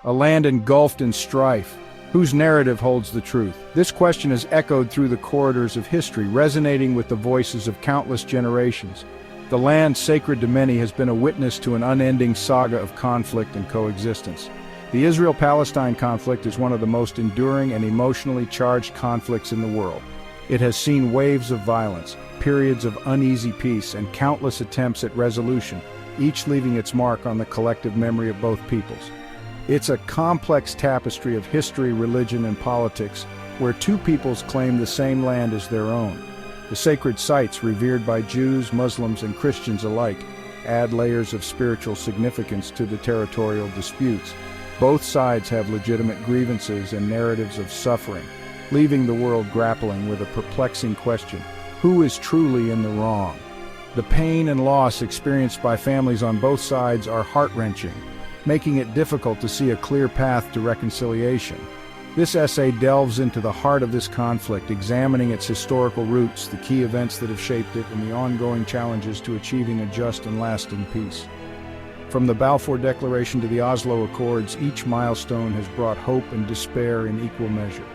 a land engulfed in strife. Whose narrative holds the truth? This question has echoed through the corridors of history, resonating with the voices of countless generations. The land sacred to many has been a witness to an unending saga of conflict and coexistence. The Israel-Palestine conflict is one of the most enduring and emotionally charged conflicts in the world. It has seen waves of violence, periods of uneasy peace, and countless attempts at resolution, each leaving its mark on the collective memory of both peoples. It's a complex tapestry of history, religion, and politics, where two peoples claim the same land as their own. The sacred sites, revered by Jews, Muslims, and Christians alike, add layers of spiritual significance to the territorial disputes. Both sides have legitimate grievances and narratives of suffering, leaving the world grappling with a perplexing question: who is truly in the wrong? The pain and loss experienced by families on both sides are heart-wrenching, making it difficult to see a clear path to reconciliation. This essay delves into the heart of this conflict, examining its historical roots, the key events that have shaped it, and the ongoing challenges to achieving a just and lasting peace. From the Balfour Declaration to the Oslo Accords, each milestone has brought hope and despair in equal measure.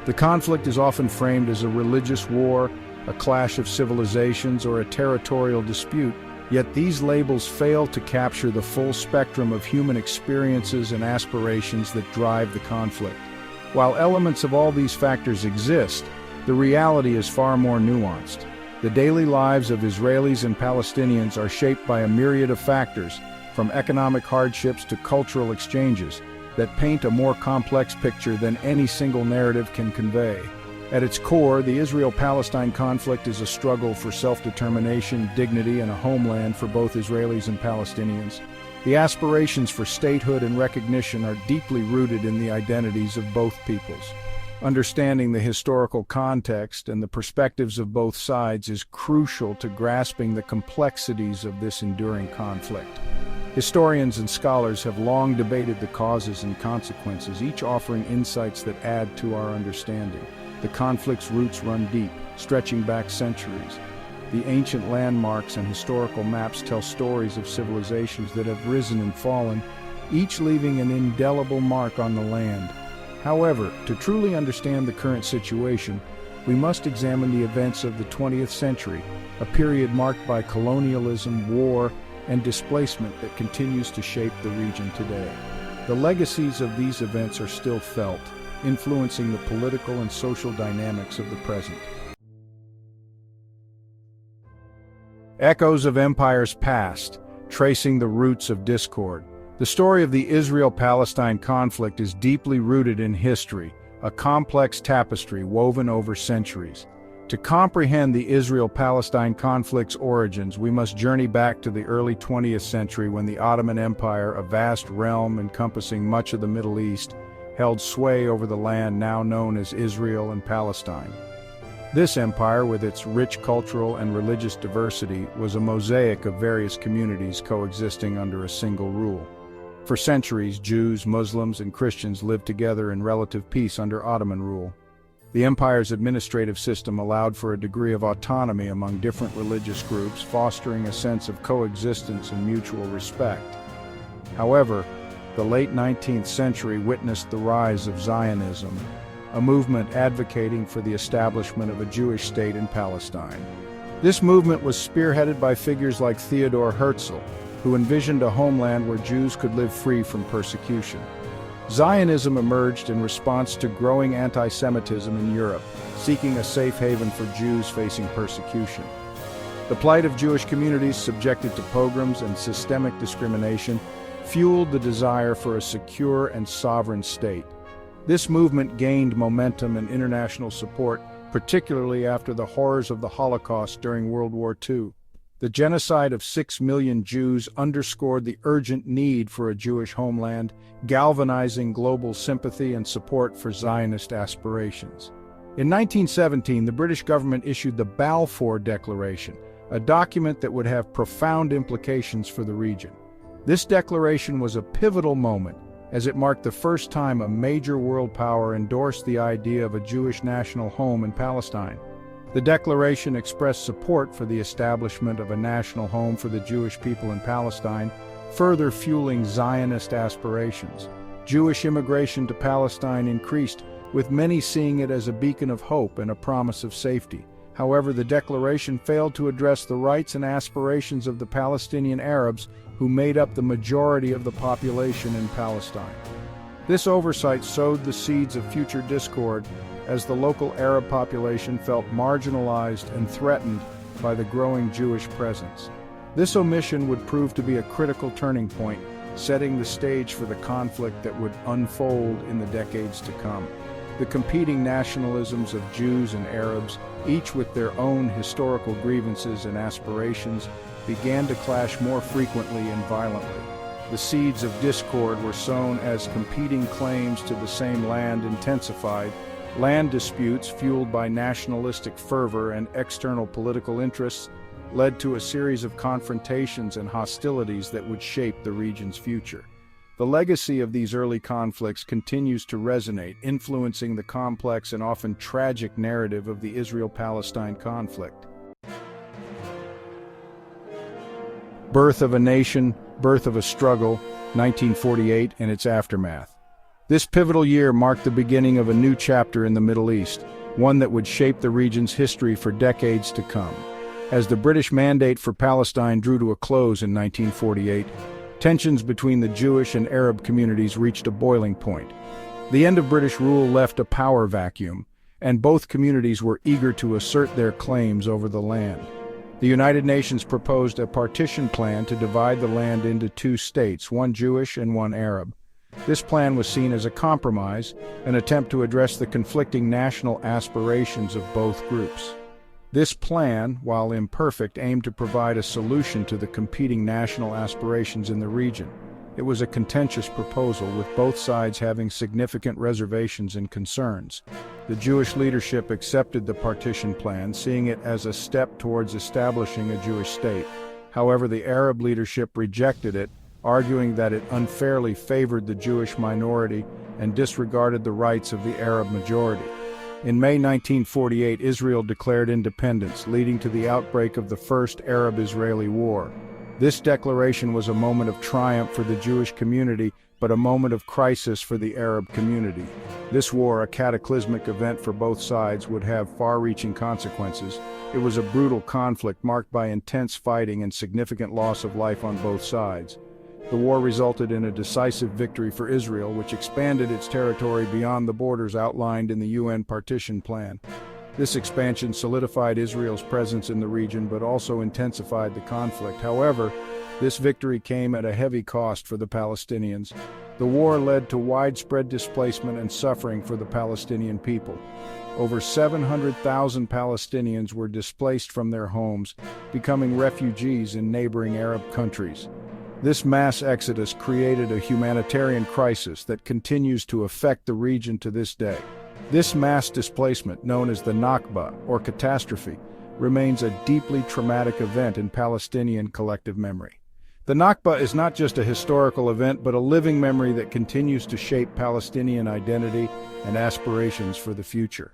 The conflict is often framed as a religious war, a clash of civilizations, or a territorial dispute, yet these labels fail to capture the full spectrum of human experiences and aspirations that drive the conflict. While elements of all these factors exist, the reality is far more nuanced. The daily lives of Israelis and Palestinians are shaped by a myriad of factors, from economic hardships to cultural exchanges, that paint a more complex picture than any single narrative can convey. At its core, the Israel-Palestine conflict is a struggle for self-determination, dignity, and a homeland for both Israelis and Palestinians. The aspirations for statehood and recognition are deeply rooted in the identities of both peoples. Understanding the historical context and the perspectives of both sides is crucial to grasping the complexities of this enduring conflict. Historians and scholars have long debated the causes and consequences, each offering insights that add to our understanding. The conflict's roots run deep, stretching back centuries. The ancient landmarks and historical maps tell stories of civilizations that have risen and fallen, each leaving an indelible mark on the land. However, to truly understand the current situation, we must examine the events of the 20th century, a period marked by colonialism, war, and displacement that continues to shape the region today. The legacies of these events are still felt, influencing the political and social dynamics of the present. Echoes of empires past, tracing the roots of discord. The story of the Israel-Palestine conflict is deeply rooted in history, a complex tapestry woven over centuries. To comprehend the Israel-Palestine conflict's origins, we must journey back to the early 20th century when the Ottoman Empire, a vast realm encompassing much of the Middle East, held sway over the land now known as Israel and Palestine. This empire, with its rich cultural and religious diversity, was a mosaic of various communities coexisting under a single rule. For centuries, Jews, Muslims, and Christians lived together in relative peace under Ottoman rule. The empire's administrative system allowed for a degree of autonomy among different religious groups, fostering a sense of coexistence and mutual respect. However, the late 19th century witnessed the rise of Zionism, a movement advocating for the establishment of a Jewish state in Palestine. This movement was spearheaded by figures like Theodor Herzl, who envisioned a homeland where Jews could live free from persecution. Zionism emerged in response to growing anti-Semitism in Europe, seeking a safe haven for Jews facing persecution. The plight of Jewish communities subjected to pogroms and systemic discrimination fueled the desire for a secure and sovereign state. This movement gained momentum and international support, particularly after the horrors of the Holocaust during World War II. The genocide of 6 million Jews underscored the urgent need for a Jewish homeland, galvanizing global sympathy and support for Zionist aspirations. In 1917, the British government issued the Balfour Declaration, a document that would have profound implications for the region. This declaration was a pivotal moment, as it marked the first time a major world power endorsed the idea of a Jewish national home in Palestine. The declaration expressed support for the establishment of a national home for the Jewish people in Palestine, further fueling Zionist aspirations. Jewish immigration to Palestine increased, with many seeing it as a beacon of hope and a promise of safety. However, the declaration failed to address the rights and aspirations of the Palestinian Arabs, who made up the majority of the population in Palestine. This oversight sowed the seeds of future discord, as the local Arab population felt marginalized and threatened by the growing Jewish presence. This omission would prove to be a critical turning point, setting the stage for the conflict that would unfold in the decades to come. The competing nationalisms of Jews and Arabs, each with their own historical grievances and aspirations, began to clash more frequently and violently. The seeds of discord were sown as competing claims to the same land intensified. Land disputes, fueled by nationalistic fervor and external political interests, led to a series of confrontations and hostilities that would shape the region's future. The legacy of these early conflicts continues to resonate, influencing the complex and often tragic narrative of the Israel-Palestine conflict. Birth of a nation, birth of a struggle, 1948 and its aftermath. This pivotal year marked the beginning of a new chapter in the Middle East, one that would shape the region's history for decades to come. As the British Mandate for Palestine drew to a close in 1948, tensions between the Jewish and Arab communities reached a boiling point. The end of British rule left a power vacuum, and both communities were eager to assert their claims over the land. The United Nations proposed a partition plan to divide the land into two states, one Jewish and one Arab. This plan was seen as a compromise, an attempt to address the conflicting national aspirations of both groups. This plan, while imperfect, aimed to provide a solution to the competing national aspirations in the region. It was a contentious proposal, with both sides having significant reservations and concerns. The Jewish leadership accepted the partition plan, seeing it as a step towards establishing a Jewish state. However, the Arab leadership rejected it, arguing that it unfairly favored the Jewish minority and disregarded the rights of the Arab majority. In May 1948, Israel declared independence, leading to the outbreak of the First Arab-Israeli War. This declaration was a moment of triumph for the Jewish community, but a moment of crisis for the Arab community. This war, a cataclysmic event for both sides, would have far-reaching consequences. It was a brutal conflict marked by intense fighting and significant loss of life on both sides. The war resulted in a decisive victory for Israel, which expanded its territory beyond the borders outlined in the UN partition plan. This expansion solidified Israel's presence in the region, but also intensified the conflict. However, this victory came at a heavy cost for the Palestinians. The war led to widespread displacement and suffering for the Palestinian people. Over 700,000 Palestinians were displaced from their homes, becoming refugees in neighboring Arab countries. This mass exodus created a humanitarian crisis that continues to affect the region to this day. This mass displacement, known as the Nakba, or catastrophe, remains a deeply traumatic event in Palestinian collective memory. The Nakba is not just a historical event, but a living memory that continues to shape Palestinian identity and aspirations for the future.